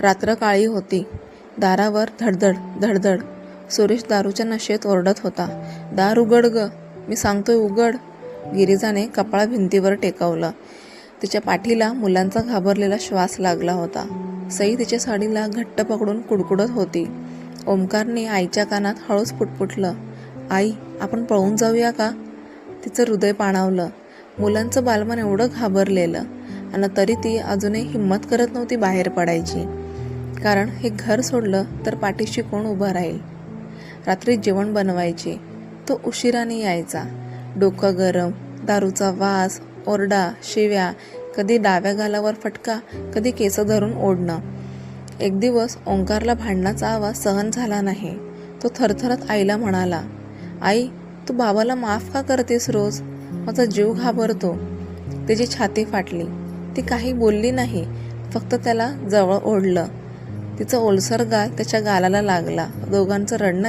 रात्र काळी होती. दारावर धडधड धडधड. सुरेश दारूच्या नशेत ओरडत होता, दार उघड ग, मी सांगतोय उघड. गिरिजाने कपाळ भिंतीवर टेकवलं. तिच्या पाठीला मुलांचा घाबरलेला श्वास लागला होता. सई तिच्या साडीला घट्ट पकडून कुडकुडत होती. ओमकारने आईच्या कानात हळूच पुटपुटलं, आई, आपण पळून जाऊया का? तिचं हृदय पाणावलं. मुलांचं बालमन एवढं घाबरलेलं आणि तरी ती अजूनही हिंमत करत नव्हती बाहेर पडायची. कारण हे घर सोडलं तर पाठीशी कोण उभं राहील? रात्री जेवण बनवायचे. तो उशिराने यायचा. डोकं गरम, दारूचा वास, ओरडा, शिव्या, कधी डाव्या गालावर फटका, कधी केस धरून ओढणं. एक दिवस ओंकारला भांडणाचा आवाज सहन झाला नाही. तो थरथरत आईला म्हणाला, आई, तू बाबाला माफ का करतेस रोज? माझा जीव घाबरतो. तिची छाती फाटली. ती काही बोलली नाही, फक्त त्याला जवळ ओढलं. तिचं ओलसर गाल त्याच्या गालाला लागला. दोघांचं रडणं